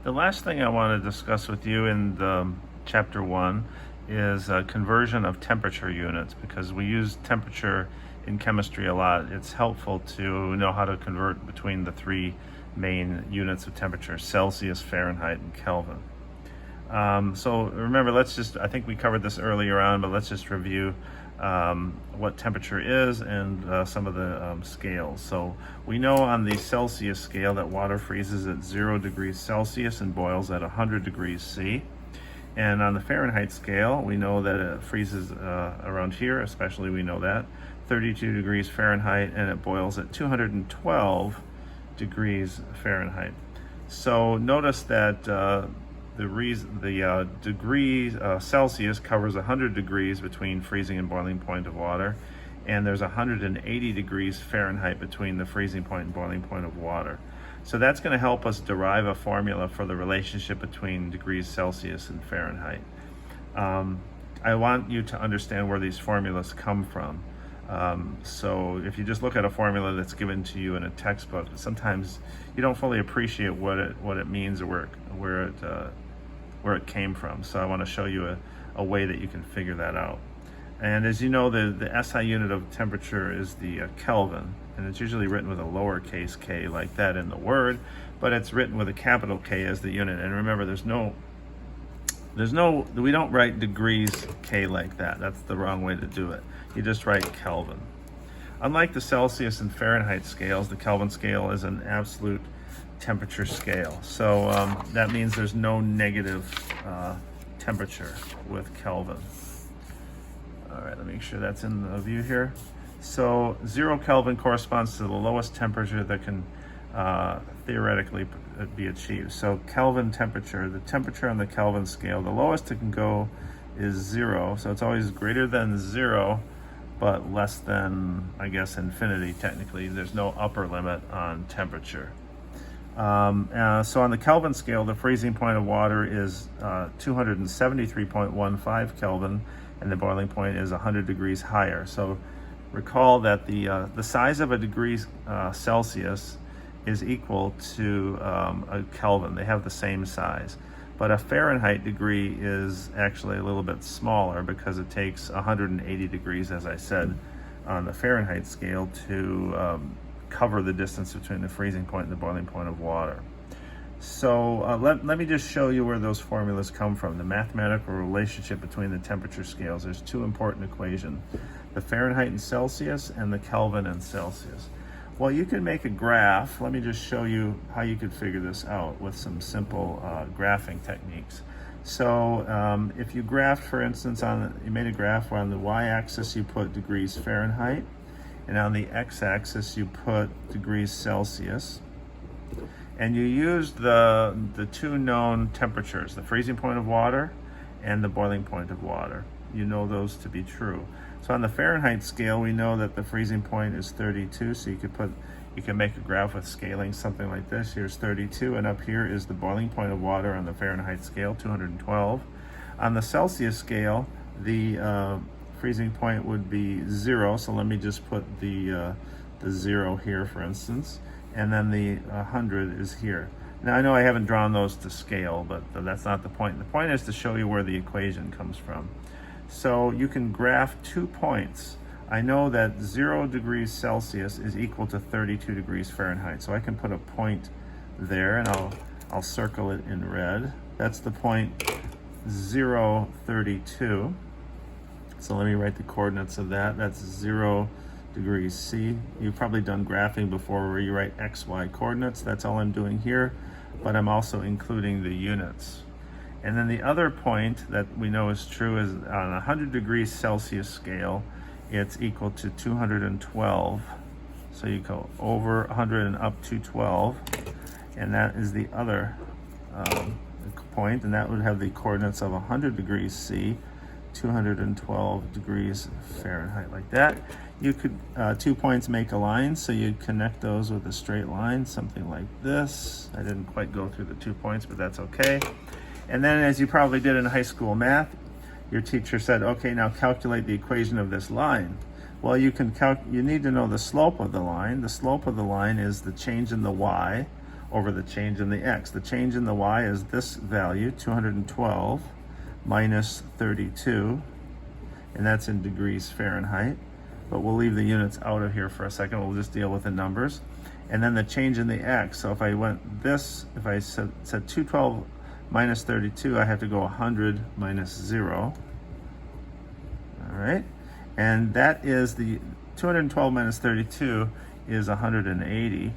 The last thing I want to discuss with you in the chapter 1 is conversion of temperature units, because we use temperature in chemistry a lot. It's helpful to know how to convert between the three main units of temperature: Celsius, Fahrenheit, and Kelvin. So remember, I think we covered this earlier on, but let's just review what temperature is and some of the scales. So we know on the Celsius scale that water freezes at 0 degrees Celsius and boils at 100 degrees C. And on the Fahrenheit scale, we know that it freezes around here, especially we know that, 32 degrees Fahrenheit, and it boils at 212 degrees Fahrenheit. So notice that the degree Celsius covers 100 degrees between freezing and boiling point of water, and there's 180 degrees Fahrenheit between the freezing point and boiling point of water. So that's going to help us derive a formula for the relationship between degrees Celsius and Fahrenheit. I want you to understand where these formulas come from. So if you just look at a formula that's given to you in a textbook, sometimes you don't fully appreciate what it means or where it came from. So I want to show you a way that you can figure that out. And as you know, the SI unit of temperature is the Kelvin, and it's usually written with a lowercase k like that in the word, but it's written with a capital K as the unit. And remember, we don't write degrees K like that. That's the wrong way to do it. You just write Kelvin. Unlike the Celsius and Fahrenheit scales, the Kelvin scale is an absolute temperature scale. So that means there's no negative temperature with Kelvin. All right, let me make sure that's in the view here. So 0 Kelvin corresponds to the lowest temperature that can theoretically be achieved. So Kelvin temperature, the temperature on the Kelvin scale, the lowest it can go is 0. So it's always greater than 0, but less than, I guess, infinity technically. There's no upper limit on temperature. So on the Kelvin scale, the freezing point of water is 273.15 Kelvin, and the boiling point is 100 degrees higher. So recall that the size of a degree Celsius is equal to a Kelvin. They have the same size. But a Fahrenheit degree is actually a little bit smaller because it takes 180 degrees, as I said, on the Fahrenheit scale to cover the distance between the freezing point and the boiling point of water. So let me just show you where those formulas come from, the mathematical relationship between the temperature scales. There's two important equations, the Fahrenheit and Celsius and the Kelvin and Celsius. Well, you can make a graph. Let me just show you how you could figure this out with some simple graphing techniques. So if you graphed, for instance, you made a graph where on the y-axis you put degrees Fahrenheit, and on the x-axis you put degrees Celsius, and you used the two known temperatures, the freezing point of water and the boiling point of water. You know those to be true. So on the Fahrenheit scale, we know that the freezing point is 32, so you can make a graph with scaling something like this. Here's 32, and up here is the boiling point of water on the Fahrenheit scale, 212. On the Celsius scale, the freezing point would be 0, so let me just put the 0 here, for instance, and then the 100 is here. Now, I know I haven't drawn those to scale, but that's not the point. The point is to show you where the equation comes from. So you can graph 2 points. I know that 0 degrees Celsius is equal to 32 degrees Fahrenheit, so I can put a point there, and I'll circle it in red. That's the point 0, 32. So let me write the coordinates of that. That's 0 degrees C. You've probably done graphing before where you write X, Y coordinates. That's all I'm doing here, but I'm also including the units. And then the other point that we know is true is on a 100 degrees Celsius scale, it's equal to 212. So you go over 100 and up to 12, and that is the other point, and that would have the coordinates of 100 degrees C, 212 degrees Fahrenheit, like that. You could, 2 points make a line, so you'd connect those with a straight line, something like this. I didn't quite go through the 2 points, but that's okay. And then, as you probably did in high school math, your teacher said, okay, now calculate the equation of this line. Well, you need to know the slope of the line. The slope of the line is the change in the y over the change in the x. The change in the y is this value, 212 minus 32, and that's in degrees Fahrenheit. But we'll leave the units out of here for a second. We'll just deal with the numbers. And then the change in the x. So if I went this, if I said 212 minus 32, I have to go 100 minus 0. All right. And that is the 212 minus 32 is 180.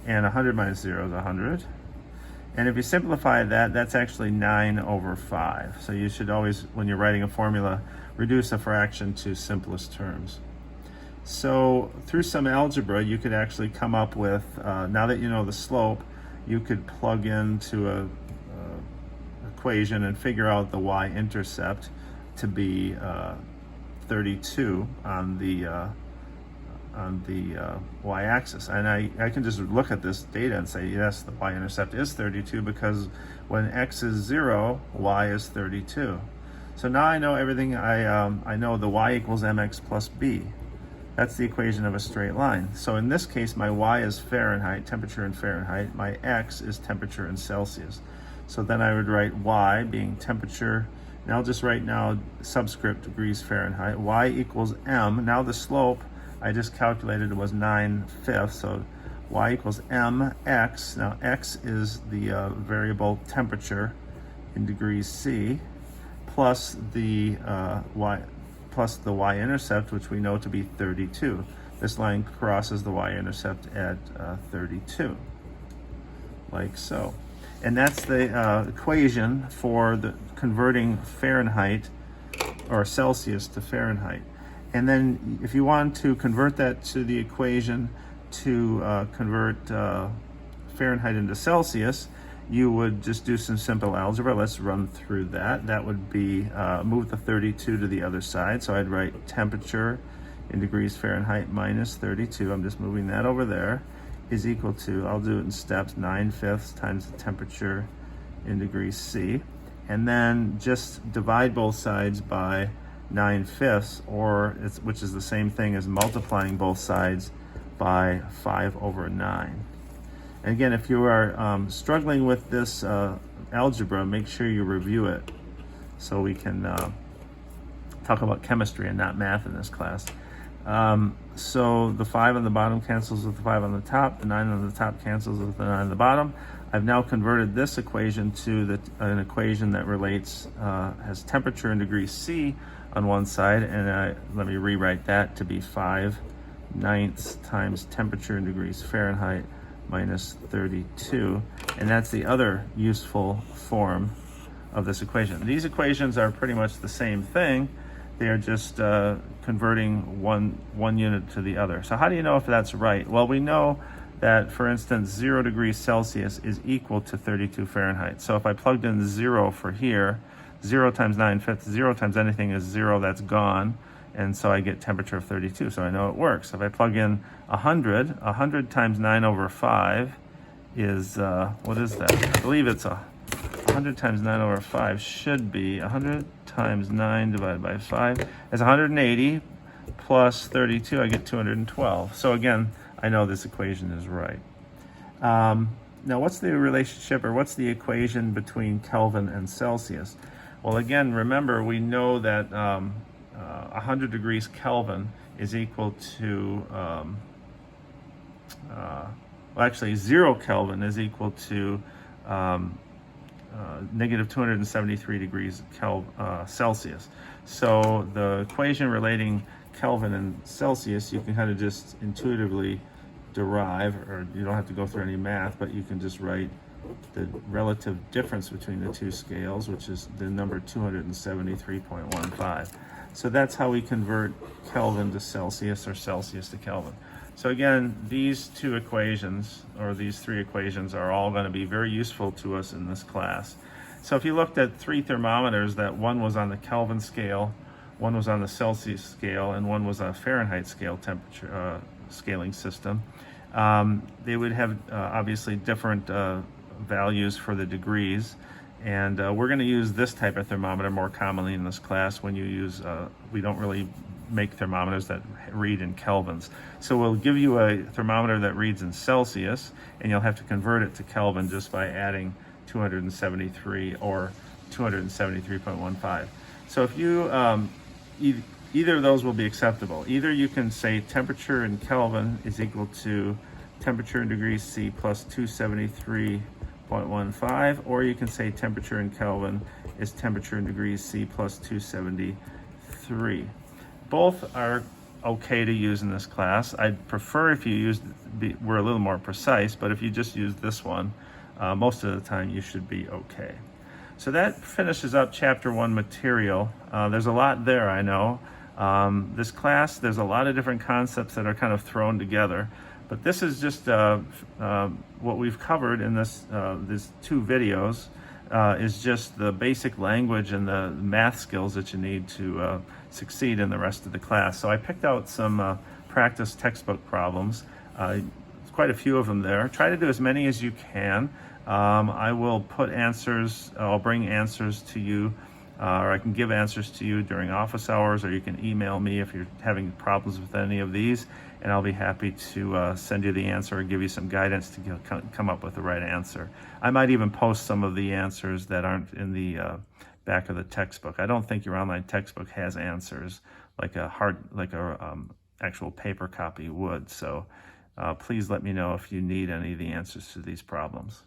And 100 minus 0 is 100. And if you simplify that, that's actually 9 over 5. So you should always, when you're writing a formula, reduce a fraction to simplest terms. So through some algebra, you could actually come up with, now that you know the slope, you could plug into a equation and figure out the y-intercept to be 32 on the y-axis. And I can just look at this data and say, yes, the y-intercept is 32 because when x is 0, y is 32. So now I know everything. I know the y equals mx plus b. That's the equation of a straight line. So in this case, my y is Fahrenheit, temperature in Fahrenheit. My x is temperature in Celsius. So then I would write y being temperature, and I'll just write now subscript degrees Fahrenheit. Y equals m. Now the slope, I just calculated, it was 9/5, so y equals mx. Now x is the variable temperature in degrees C, plus the y-intercept, which we know to be 32. This line crosses the y-intercept at 32, like so. And that's the equation for the converting Fahrenheit or Celsius to Fahrenheit. And then if you want to convert that to the equation to convert Fahrenheit into Celsius, you would just do some simple algebra. Let's run through that. That would be move the 32 to the other side. So I'd write temperature in degrees Fahrenheit minus 32. I'm just moving that over there, is equal to, I'll do it in steps, 9/5 times the temperature in degrees C. And then just divide both sides by 9/5, which is the same thing as multiplying both sides by 5/9. And again, if you are struggling with this algebra, make sure you review it so we can talk about chemistry and not math in this class. So the 5 on the bottom cancels with the 5 on the top, the 9 on the top cancels with the 9 on the bottom. I've now converted this equation to an equation that relates, has temperature in degrees C on one side, and let me rewrite that to be 5/9 times temperature in degrees Fahrenheit minus 32, and that's the other useful form of this equation. These equations are pretty much the same thing. They are just converting one unit to the other. So how do you know if that's right? Well, we know that, for instance, 0 degrees Celsius is equal to 32 Fahrenheit. So if I plugged in 0 for here, 0 times 9/5, 0 times anything is 0, that's gone. And so I get temperature of 32, so I know it works. If I plug in 100 times 9/5 is, what is that? I believe it's 100 times 9/5 should be 100 times 9 divided by 5 is 180 plus 32, I get 212. So again, I know this equation is right. Now what's the relationship, or what's the equation between Kelvin and Celsius? Well, again, remember, we know that 100 degrees Kelvin is equal to, well, actually 0 Kelvin is equal to negative 273 degrees Celsius. So the equation relating Kelvin and Celsius, you can kind of just intuitively derive, or you don't have to go through any math, but you can just write the relative difference between the two scales, which is the number 273.15. So that's how we convert Kelvin to Celsius or Celsius to Kelvin. So again, these two equations, or these three equations, are all going to be very useful to us in this class. So if you looked at 3 thermometers, that one was on the Kelvin scale, one was on the Celsius scale, and one was on a Fahrenheit scale temperature scaling system, they would have obviously different values for the degrees. And we're going to use this type of thermometer more commonly in this class. When you use, we don't really make thermometers that read in kelvins. So we'll give you a thermometer that reads in Celsius, and you'll have to convert it to Kelvin just by adding 273 or 273.15. So if you, either of those will be acceptable. Either you can say temperature in Kelvin is equal to temperature in degrees C plus 273.15, or you can say temperature in Kelvin is temperature in degrees C plus 273. Both are okay to use in this class. I'd prefer if you were a little more precise, but if you just use this one, most of the time you should be okay. So that finishes up chapter 1 material. There's a lot there, I know. This class, there's a lot of different concepts that are kind of thrown together, but this is just what we've covered in these 2 videos is just the basic language and the math skills that you need to succeed in the rest of the class. So I picked out some practice textbook problems. Quite a few of them there. Try to do as many as you can. I will put answers, I'll bring answers to you, or I can give answers to you during office hours, or you can email me if you're having problems with any of these, and I'll be happy to send you the answer or give you some guidance to come up with the right answer. I might even post some of the answers that aren't in the back of the textbook. I don't think your online textbook has answers like a actual paper copy would, so please let me know if you need any of the answers to these problems.